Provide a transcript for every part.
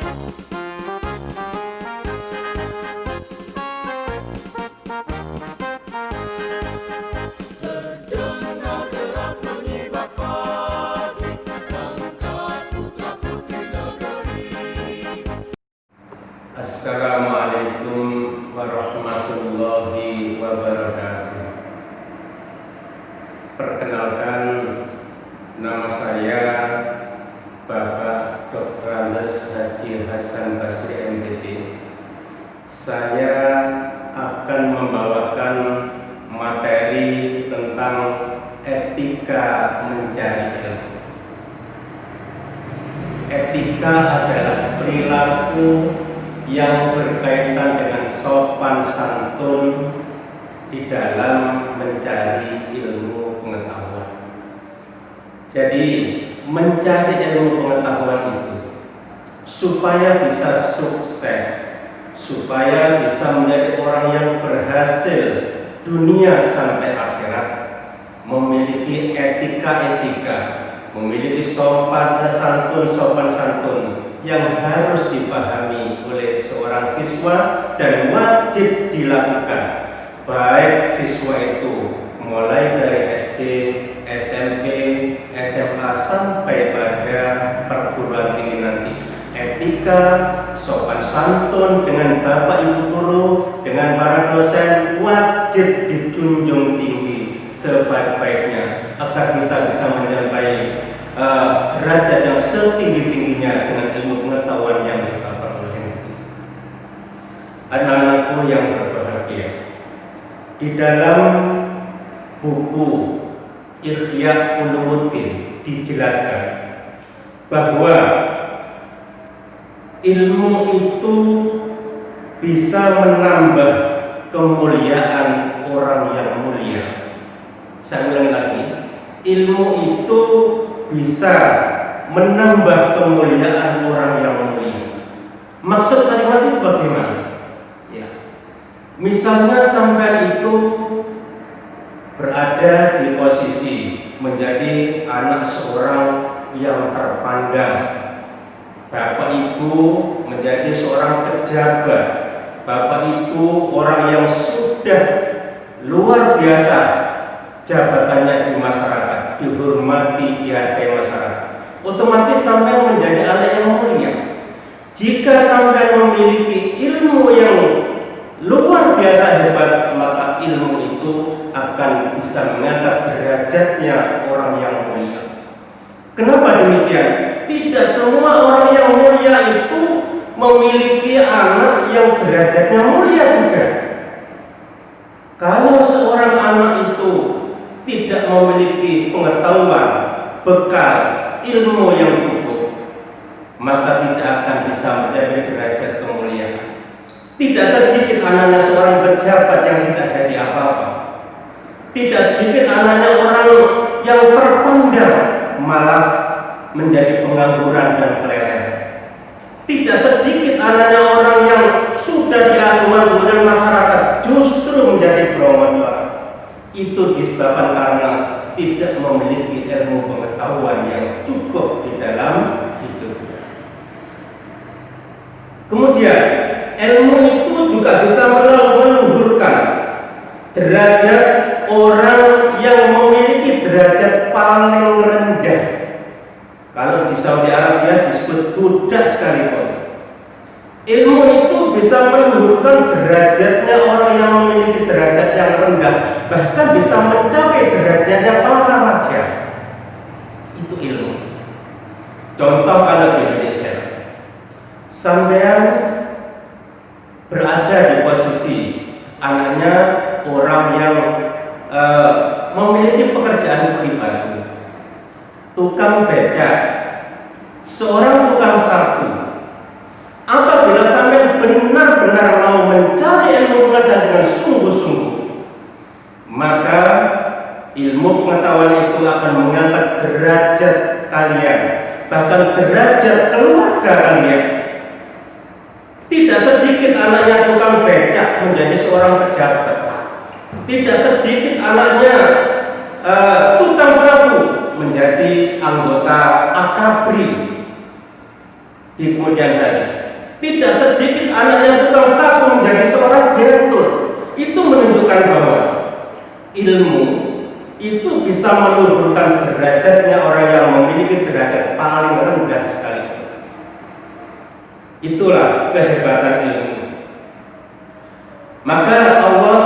Assalamualaikum warahmatullahi wabarakatuh. Perkenalkan, nama saya Bapak Dr. Andes Haji Hasan Basri MPD. Saya akan membawakan materi tentang etika mencari ilmu. Etika adalah perilaku yang berkaitan dengan sopan santun di dalam mencari ilmu pengetahuan. Jadi mencari ilmu pengetahuan itu supaya bisa sukses, supaya bisa menjadi orang yang berhasil dunia sampai akhirat, memiliki etika-etika, memiliki sopan santun yang harus dipahami oleh seorang siswa dan wajib dilakukan, baik siswa itu mulai dari SD, SMP, SMA sampai pada perguruan tinggi nanti. Etika, sopan santun dengan bapak ibu guru, dengan para dosen wajib dijunjung tinggi sebaik-baiknya agar kita bisa mencapai derajat yang setinggi-tingginya dengan ilmu pengetahuan yang kita peroleh. Anak-anakku yang berbahagia, di dalam buku Ihya Ulumuddin dijelaskan bahwa ilmu itu bisa menambah kemuliaan orang yang mulia. Saya ulangi lagi, ilmu itu bisa menambah kemuliaan orang yang mulia. Maksud kalimat itu bagaimana? Ya. Misalnya sampai itu berada di posisi menjadi anak seorang yang terpandang, bapak ibu menjadi seorang pejabat, bapak ibu orang yang sudah luar biasa jabatannya di masyarakat, dihormati, dihargai masyarakat, otomatis sampai menjadi anak yang mulia. Jika sampai memiliki ilmu yang luar biasa hebat, maka ilmu itu akan bisa mengangkat derajatnya orang yang mulia. Kenapa demikian? Tidak semua orang yang mulia itu memiliki anak yang derajatnya mulia juga. Kalau seorang anak itu tidak memiliki pengetahuan, bekal, ilmu yang cukup, maka tidak akan bisa mencapai derajat kemuliaan. Tidak sedikit anaknya seorang pejabat yang tidak jadi apa-apa. Tidak sedikit anaknya orang yang terpandang malah menjadi pengangguran dan kelelehan. Tidak sedikit anaknya orang yang sudah diagung-agungkan oleh masyarakat justru menjadi promotor. Itu disebabkan karena tidak memiliki ilmu pengetahuan yang cukup di dalam hidupnya. Kemudian ilmu itu juga bisa meluhurkan derajat orang yang memiliki derajat paling rendah. Kalau di Saudi Arabia disebut budak sekalipun. Ilmu itu bisa meluhurkan derajatnya orang yang memiliki derajat yang rendah, bahkan bisa mencapai derajatnya para raja. Itu ilmu. Contoh kalau di Indonesia, sampean berada di posisi anaknya orang yang memiliki pekerjaan pribadi, tukang becak, seorang tukang sapu. Apabila sampai benar-benar mau mencari ilmu pengetahuan dengan sungguh-sungguh, maka ilmu pengetahuan itu akan mengangkat derajat kalian, bahkan derajat keluarga kalian. Tidak sedikit anaknya tukang becak menjadi seorang pejabat. Tidak sedikit anaknya tukang sapu menjadi anggota AKABRI. di kemudian hari. Tidak sedikit anak yang tukang sapu menjadi seorang direktur. Itu menunjukkan bahwa ilmu itu bisa meluhurkan derajatnya orang yang memiliki derajat paling rendah sekali. Itulah kehebatan ilmu. Maka Allah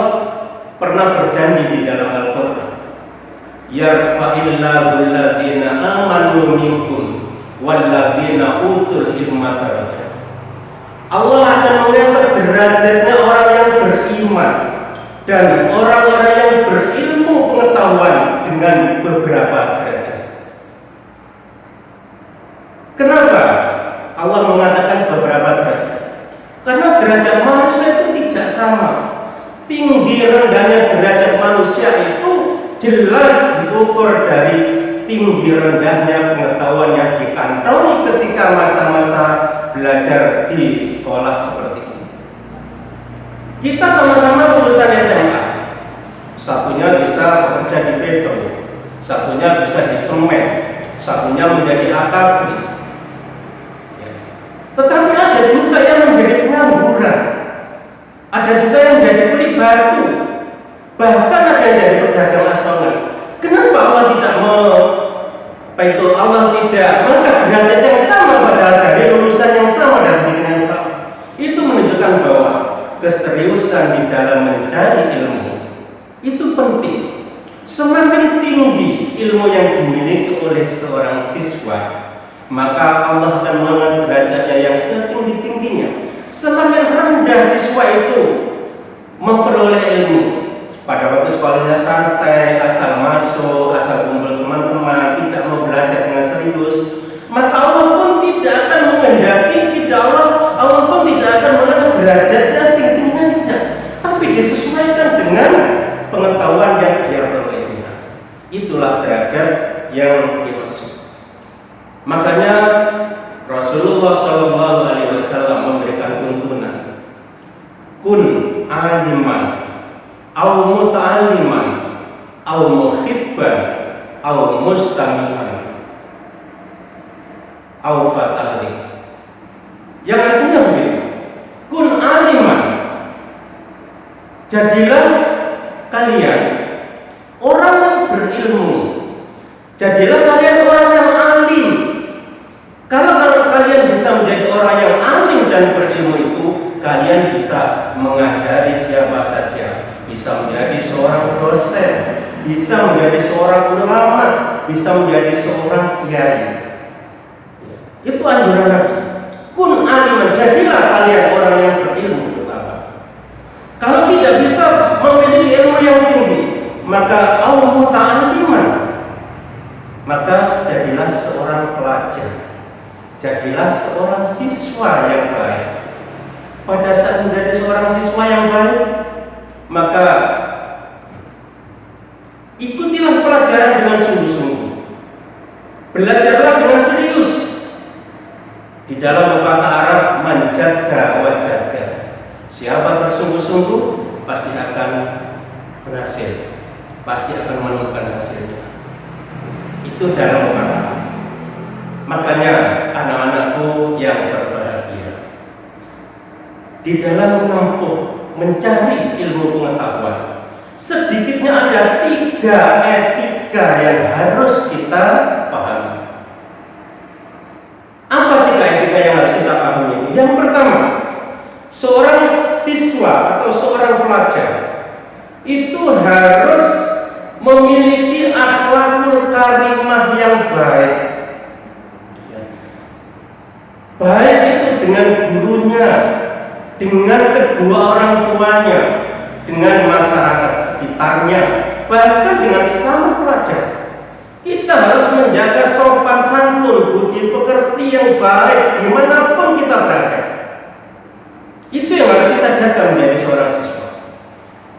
pernah berjanji di dalam Al-Quran, yarfa'illahu alladhina amanu minkum walladhina utul ilma darajat. Allah akan mengangkat derajatnya orang yang beriman dan orang-orang yang berilmu pengetahuan dengan beberapa derajat. Kenapa Allah mengatakan beberapa derajat? Karena derajat manusia itu tidak sama. Tinggi rendahnya derajat manusia itu jelas diukur dari tinggi rendahnya pengetahuan yang dikantongi ketika masa-masa belajar di sekolah seperti ini. Kita sama-sama lulusan SMA. Satunya bisa bekerja di beton, satunya bisa di semen, satunya menjadi akabri. Tetapi ada juga yang menjadi pengangguran, ada juga yang menjadi kuli batu, bahkan ada yang jadi pedagang asongan. Kenapa Allah tidak Allah tidak mengangkat derajat yang sama padahal dari lulusan yang sama dan pendidikan yang sama? Itu menunjukkan bahwa keseriusan di dalam mencari ilmu itu penting. Semakin tinggi ilmu yang dimiliki oleh seorang siswa, maka Allah akan mengangkat derajatnya yang setinggi-tingginya. Semakin rendah siswa itu memperoleh ilmu, pada waktu sekolahnya santai, asal masuk, asal kumpul teman-teman, tidak mau belajar dengan serius, maka Allah pun tidak akan menghendaki, Allah pun tidak akan mengangkat derajatnya setinggi-tingginya tidak, tapi disesuaikan dengan pengetahuan yang dia perolehnya. Itulah derajat yang dimaksud. Makanya Rasulullah SAW memberikan tuntunan, kun aliman, au muta'alliman, au muhibban, au mustami'an, au fatali. Yang artinya begitu, kun aliman, jadilah kalian orang yang berilmu, jadilah kalian orang yang alim. Kalau kalian bisa menjadi orang yang alim dan berilmu itu, kalian bisa mengajari siapa saja, bisa menjadi seorang dosen, bisa menjadi seorang ulama, bisa menjadi seorang kiai. Itu anjuran Nabi. Kun aliman, jadilah kalian orang yang berilmu pertama. Kalau tidak bisa memiliki ilmu yang tinggi, maka Allah muta'alliman, maka jadilah seorang pelajar, jadilah seorang siswa yang baik. Pada saat menjadi seorang siswa yang baik, maka ikutilah pelajaran dengan sungguh-sungguh, belajarlah dengan serius. Di dalam pepatah Arab, manjaga wajaga, siapa bersungguh-sungguh pasti akan berhasil, pasti akan menemukan hasilnya. Itu dalam pepatah. Makanya anak-anakku yang berbahagia, di dalam menempuh mencari ilmu pengetahuan, sedikitnya ada 3 etika yang harus kita pahami. Apa 3 etika yang harus kita pahami? Yang pertama, seorang siswa atau seorang pelajar itu harus memiliki akhlakul karimah yang baik. Baik itu dengan gurunya, dengan kedua orang tuanya, dengan masyarakat sekitarnya, bahkan dengan sesama pelajar. Kita harus menjaga sopan santun, budi pekerti yang baik dimanapun kita berada. Itu yang harus kita jaga menjadi seorang siswa.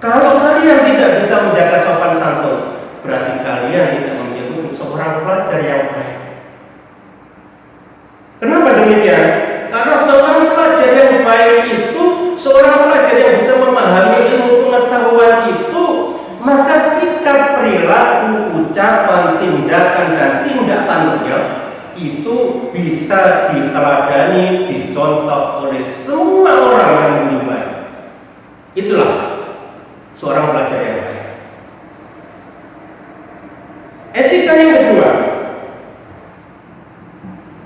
Kalau kalian tidak bisa menjaga sopan santun, berarti kalian tidak menjadi seorang pelajar yang baik. Kenapa demikian? Karena seorang pelajar yang baik itu, seorang pelajar yang bisa memahami ilmu pengetahuan itu, maka sikap, perilaku, ucapan, tindakan, dan tindak tanduknya itu bisa diteladani, oleh semua orang yang menimba. Itulah seorang pelajar yang baik. Etika yang kedua,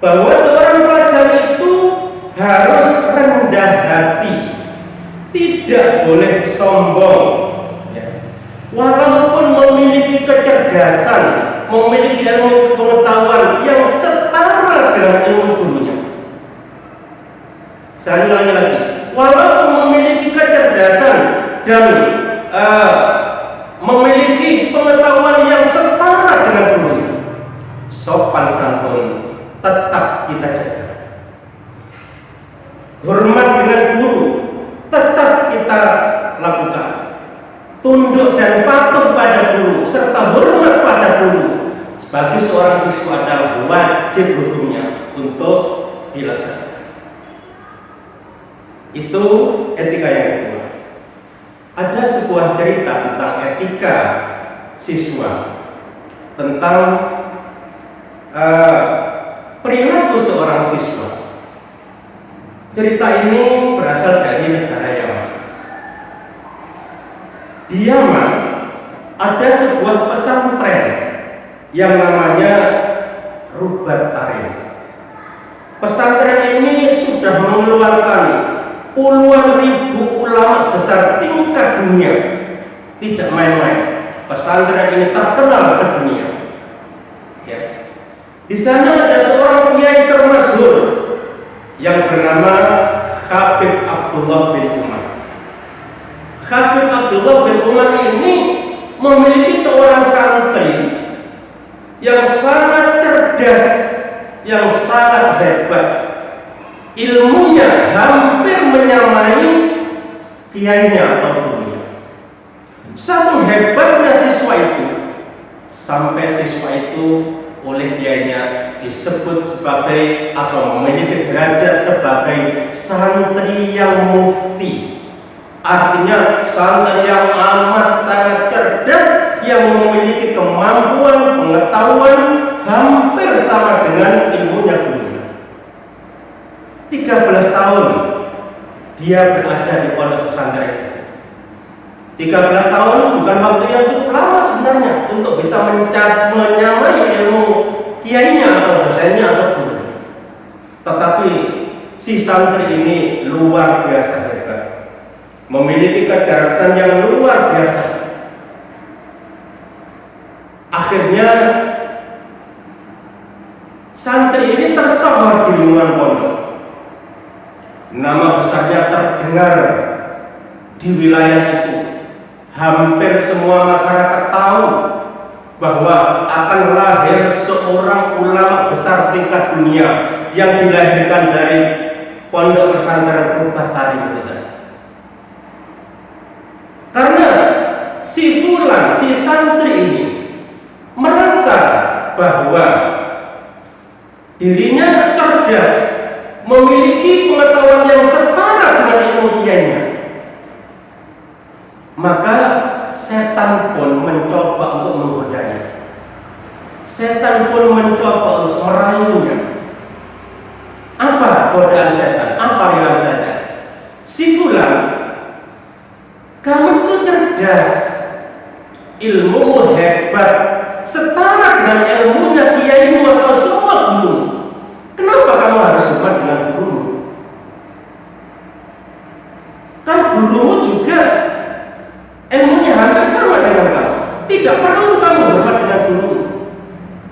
bahwa seorang pelajar itu harus rendah hati, tidak boleh sombong, ya. Walaupun memiliki kecerdasan, memiliki ilmu pengetahuan yang setara dengan ilmu gurunya. Saya ulangi lagi, walaupun memiliki kecerdasan dan memiliki pengetahuan yang setara dengan gurunya, sopan santun tetap kita jaga. Hormat dengan guru tetap kita lakukan. Tunduk dan patuh pada guru serta hormat pada guru sebagai seorang siswa adalah wajib hukumnya untuk dilaksanakan. Itu etika yang kedua. Ada sebuah cerita tentang etika siswa, tentang perilaku seorang siswa. Cerita ini berasal dari negara Yaman. Di Yaman ada sebuah pesantren yang namanya Rubat Tarim. Pesantren ini sudah mengeluarkan puluhan ribu ulama besar tingkat dunia. Tidak main-main. Pesantren ini terkenal sedunia. Ya. Di sana ada seorang kiai termasyhur yang bernama Habib Abdullah bin Umar. Habib Abdullah bin Umar ini memiliki seorang santri yang sangat cerdas, yang sangat hebat. Ilmunya hampir menyamai kiainya atau gurunya. Saking hebatnya siswa itu, sampai siswa itu oleh kiainya disebut sebagai atau memiliki derajat sebagai santri yang mufti. Artinya santri yang amat sangat cerdas, yang memiliki kemampuan pengetahuan hampir sama dengan ilmunya gurunya. 13 tahun dia berada di pondok pesantren. 13 tahun bukan waktu yang cukup lama sebenarnya untuk bisa menyamai ilmu kiainya atau dosennya atau gurunya. Tetapi si santri ini luar biasa hebat, memiliki kecerdasan yang luar biasa. Akhirnya santri ini tersohor di lingkungan pondok. Nama besarnya terdengar di wilayah itu. Hampir semua masyarakat tahu bahwa akan lahir seorang ulama besar tingkat dunia yang dilahirkan dari pondok pesantren Rubat Tarim itu tadi. Karena si fulan, si santri ini merasa bahwa dirinya cerdas, memiliki pengetahuan yang setara dengan ilmu kiainya, maka setan pun mencoba untuk menggodanya. Setan pun mencoba untuk merayunya. Apa godaan setan? Apa riang setan? Si fulan, kamu itu cerdas, ilmu hebat, setara dengan ilmunya kiaimu atau semua guru. Kenapa kamu harus hormat dengan gurumu? Kan gurumu juga ilmunya hampir sama dengan kamu. Tidak perlu kamu hormat dengan guru.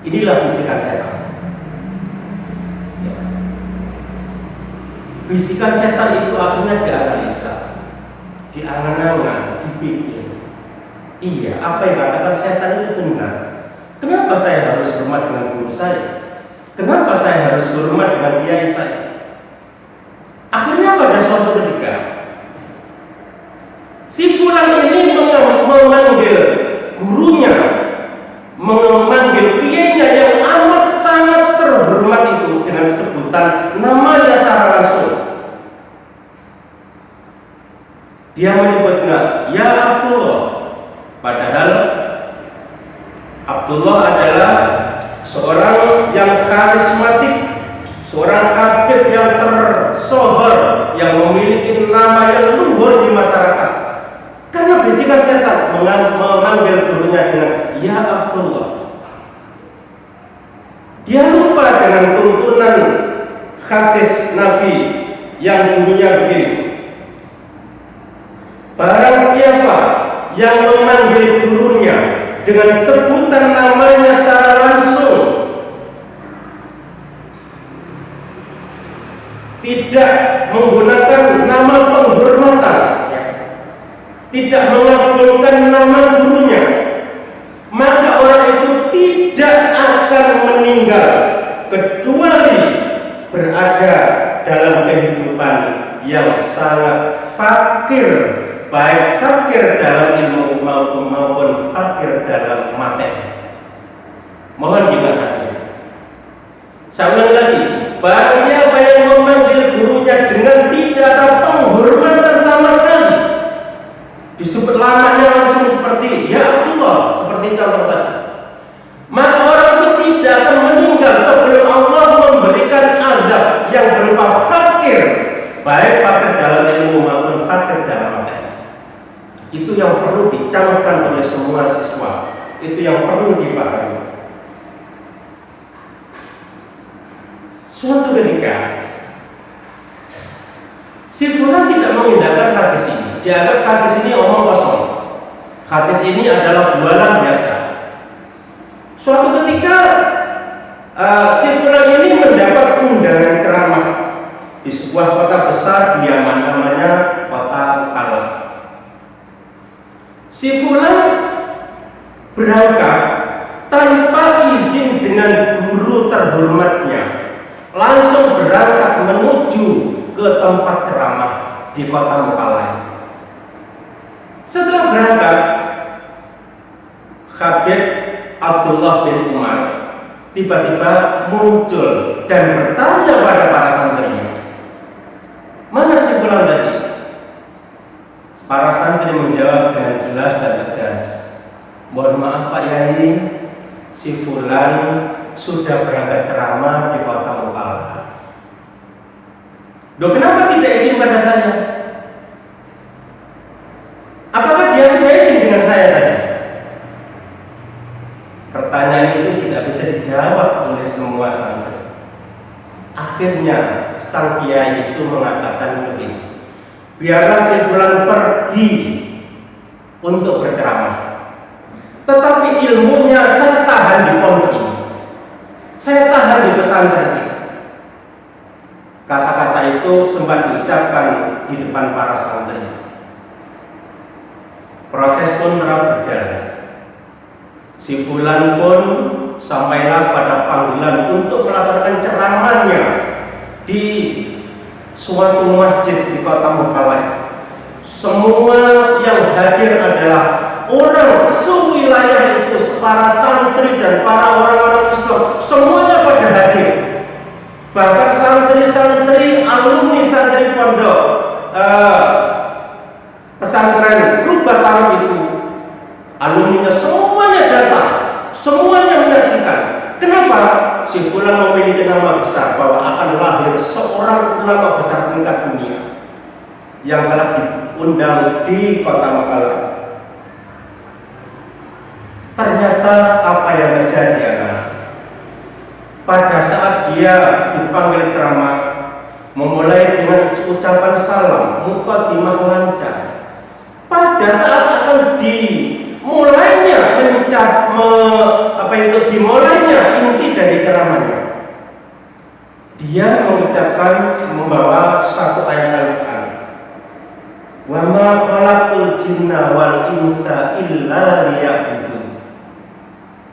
Inilah bisikan setan. Ya. Bisikan setan itu akhirnya dianalisa, diangan-angan, dipikir. Iya, apa yang katakan setan itu benar. Kenapa saya harus hormat dengan guru saya? Kenapa saya harus hormat dengan kiai saya? Akhirnya pada suatu ketika, si fulan ini memanggil gurunya, memanggil kiainya yang amat sangat terhormat itu dengan sebutan namanya secara langsung. Dia menyebutnya, ya Abdullah. Padahal Abdullah adalah seorang yang karismatik, seorang habib yang tersohor, gurunya dengan ya Abdullah. Dia lupa dengan tuntunan hadis Nabi yang bunyinya begini: barang siapa yang memanggil gurunya dengan sebutan namanya secara langsung, tidak menggunakan nama penghormatan, tidak mengabulkan nama gurunya, maka orang itu tidak akan meninggal kecuali berada dalam kehidupan yang sangat fakir, baik fakir dalam ilmu maupun fakir dalam materi. Mohon dibaca. Saya ulang lagi, barang siapa yang memanggil gurunya dengan tidak ada penghormatan sama sekali, disebut lamanya langsung seperti ya Abdullah, seperti contoh tadi, maka orang itu tidak akan meninggal sebelum Allah memberikan azab yang berupa fakir, baik fakir dalam ilmu maupun fakir dalam materi. Itu yang perlu dicamkan oleh semua siswa, itu yang perlu dipahami. Suatu ketika si fulan tidak mengindahkan hadis ini, dianggap hadis ini omong kosong, hadis ini adalah bualan biasa. Suatu ketika si fulan ini mendapat undangan ceramah di sebuah kota besar di Yaman, namanya kota Kala. Si fulan berangkat tanpa izin dengan guru terhormatnya, langsung berangkat menuju ke tempat ceramah di kota Mukallaf. Setelah berangkat, Habib Abdullah bin Umar tiba-tiba muncul dan bertanya pada para santrinya, mana si fulan tadi? Para santri menjawab dengan jelas dan tegas, mohon maaf Pak Yai, si fulan sudah berangkat ceramah di kota Mukallaf. Loh, kenapa tidak izin pada saya? Apakah dia sudah izin dengan saya tadi? Pertanyaan itu tidak bisa dijawab oleh semua santri. Akhirnya sang kiai itu mengatakan begini, biarlah si fulan pergi untuk berceramah, tetapi ilmunya saya tahan di pondok ini, saya tahan di pesantren ini. Kata-kata itu sempat diucapkan di depan para santri. Proses pun terus berjalan. Si fulan pun sampailah pada panggilan untuk melaksanakan ceramahnya di suatu masjid di kota Mukallaf. Semua yang hadir adalah orang sewilayah itu, para santri dan para orang-orang Islam, semuanya pada hadir. Bahkan santri-santri, alumni santri pondok pesantren Rubah Tarum itu, alumninya semuanya datang, semuanya menyaksikan. Kenapa? Si fulan memiliki nama besar bahwa akan lahir seorang ulama besar tingkat dunia yang telah diundang di kota Makassar. Ternyata apa yang terjadi adalah pada saat dia dipanggil ceramah, memulai dengan ucapan salam, mukadimah lancar. Pada saat akan dimulainya dimulainya inti dari ceramahnya, dia mengucapkan, membawa satu ayat Al-Quran, wa ma khalaqul jinna wal insa illa liya'budun.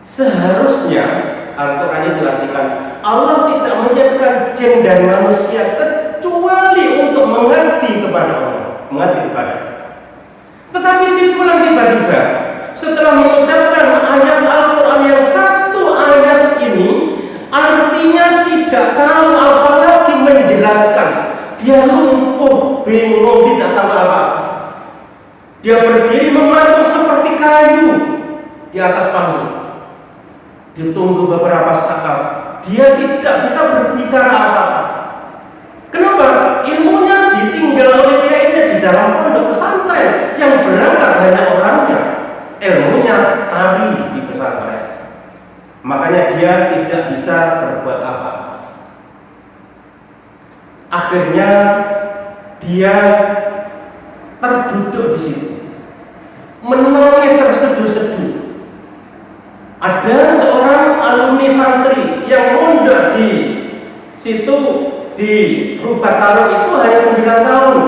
Seharusnya Al-Quran ini diartikan, Allah tidak menyiapkan jin dan manusia kecuali untuk mengabdi kepada Allah, mengabdi kepada. Tetapi si fulan tiba-tiba setelah mengucapkan ayat Al-Quran yang satu ayat ini artinya tidak tahu apalagi menjelaskan, dia lumpuh, bingung, tidak tahu apa. Dia berdiri mematung seperti kayu di atas panggung. Ditunggu beberapa saat, dia tidak bisa berbicara apa-apa. Kenapa? Ilmunya ditinggal oleh kiainya di dalam pondok pesantren yang berangkat hanya orangnya, ilmunya Akhirnya dia terduduk di situ, menangis terseduh-seduh. Ada seorang alumni santri yang mondok di situ di Rubah Taruh itu hanya 9 tahun.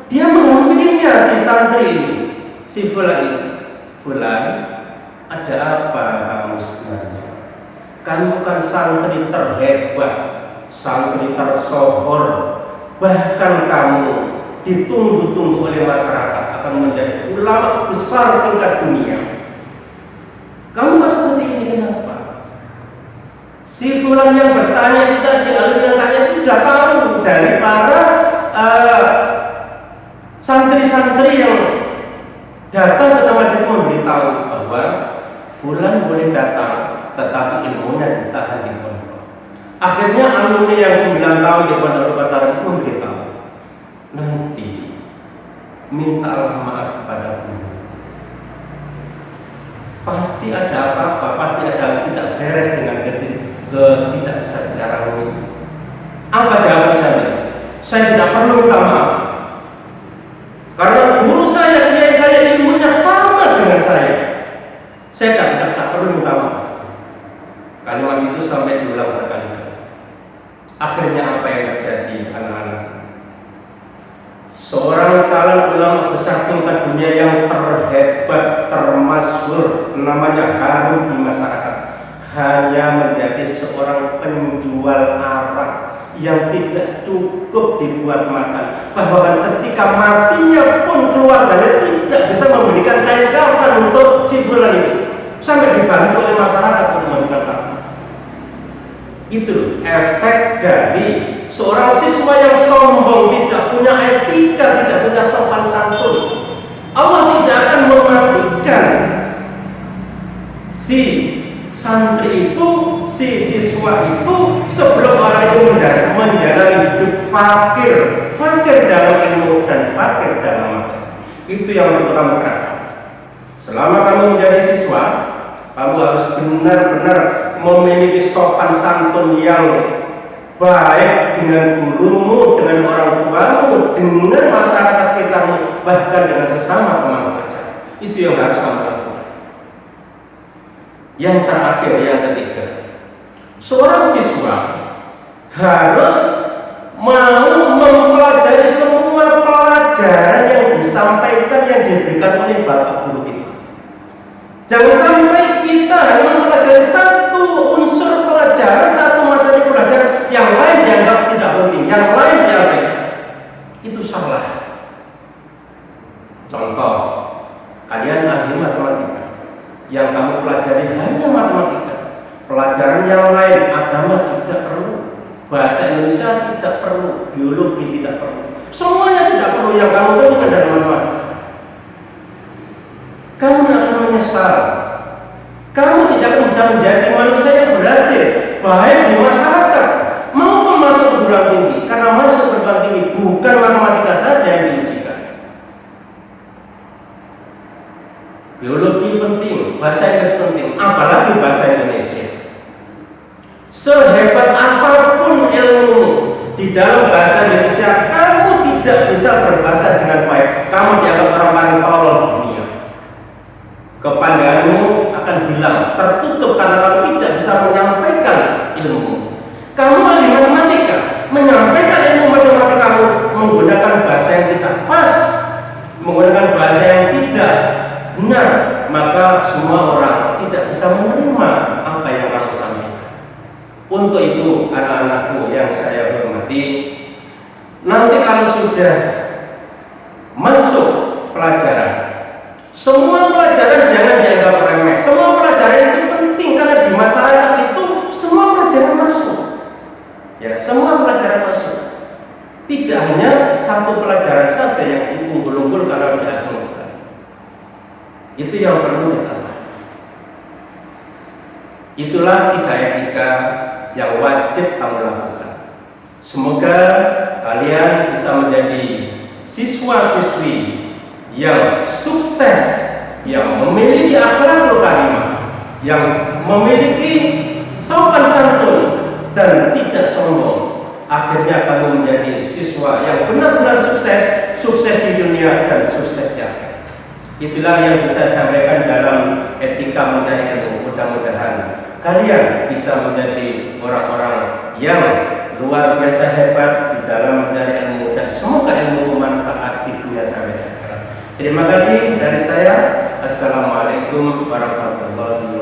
Dia menghampirinya si santri ini, si Fulan ini. Fulan, ada apa kamu sebenarnya? Kamu kan santri terhebat, santri tersohor, bahkan kamu ditunggu-tunggu oleh masyarakat akan menjadi ulama besar tingkat dunia. Kamu nggak seperti ini, kenapa? Si Fulan yang bertanya tadi, alumni yang tanya sudah tahu dari para santri-santri yang datang ke tempat itu memberitahu bahwa Fulan boleh datang, tetapi ilmunya ditahan di pondok. Akhirnya alumni yang 9 tahun di Pondok Rubah Taruh itu memberitahu, nanti mintalah maaf kepada guru. Pasti ada apa-apa, pasti ada yang tidak beres dengan tidak bisa bicara ini. Apa jawaban saya? Saya tidak perlu minta maaf, karena guru saya, kiai saya ilmunya sama dengan saya. Saya tak perlu minta maaf. Kalimat itu sampai diulang berkali-kali. Akhirnya apa yang terjadi, anak-anak? Seorang calon ulama besar tingkat dunia yang terhebat, termasyhur, namanya harum di masyarakat, hanya menjadi seorang penjual arak yang tidak cukup dibuat makan. Bahkan ketika matinya pun keluarganya tidak bisa memberikan kain kafan untuk si Fulan itu, sampai dibantu oleh masyarakat untuk memberikan kafan. Itu efek dari seorang siswa yang sombong, tidak punya etika, tidak punya sopan santun. Allah tidak akan mematikan si santri itu, si siswa itu, sebelum orang itu menjalani hidup fakir dalam ilmu dan fakir dalam materi. Itu yang perlu kamu terapkan. Selama kamu menjadi siswa, kamu harus benar-benar memiliki sopan santun yang baik dengan gurumu, dengan orang tuamu, dengan masyarakat sekitarmu, bahkan dengan sesama teman pelajar. Itu yang harus kamu lakukan. Yang terakhir, yang ketiga, seorang siswa harus mau mempelajari semua pelajaran yang disampaikan, yang diberikan oleh bapak guru kita. Jangan sampai kita hanya mempelajari satu unsur pelajaran, satu materi pelajaran, yang lain dianggap tidak penting, yang lain diabaikan. Itu salah. Contoh, kalian ahli matematika, yang kamu pelajari hanya matematika. Pelajaran yang lain, agama tidak perlu, bahasa Indonesia tidak perlu, biologi tidak perlu, semuanya tidak perlu. Yang kamu perlu adalah matematika. Kamu akan menyesal. Kamu tidak akan bisa menjadi manusia yang berhasil, baik di masyarakat maupun masuk perguruan tinggi. Karena masuk perguruan tinggi bukan matematika saja yang diujikan. Biologi penting, bahasa Inggris penting, apalagi bahasa Indonesia. Sehebat apapun ilmu di dalam bahasa Indonesia, kamu tidak bisa berbahasa dengan baik, kamu dianggap orang paling tolol di dunia. Kepandaianmu akan hilang, tertutup karena kamu tidak bisa menyampaikan ilmu. Kamu ahli matematika, menyampaikan ilmu matematika kamu menggunakan bahasa yang tidak pas, menggunakan bahasa yang tidak benar, maka semua orang tidak bisa menerima apa yang kamu sampaikan. Untuk itu, anak-anakku yang saya hormati, nanti kalau sudah masuk pelajaran, semua pelajaran jangan dianggap remeh. Semua pelajaran itu penting karena di masyarakat itu semua pelajaran masuk. Ya, semua pelajaran masuk. Tidak hanya satu pelajaran saja yang diunggul-unggul karena diagunkan. Itu yang perlu kita lakukan. Itulah 3 etika yang wajib kamu lakukan. Semoga kalian bisa menjadi siswa-siswi yang sukses, yang memiliki akhlakul karimah, yang memiliki sopan santun dan tidak sombong. Akhirnya akhirnya kamu menjadi siswa yang benar-benar sukses, sukses di dunia dan sukses di akhirat. Itulah yang bisa saya sampaikan dalam etika mencari ilmu. Mudah-mudahan kalian bisa menjadi orang-orang yang luar biasa hebat di dalam mencari ilmu, dan semoga ilmu bermanfaat di dunia sampai akhirat. Terima kasih dari saya. Assalamualaikum warahmatullahi wabarakatuh.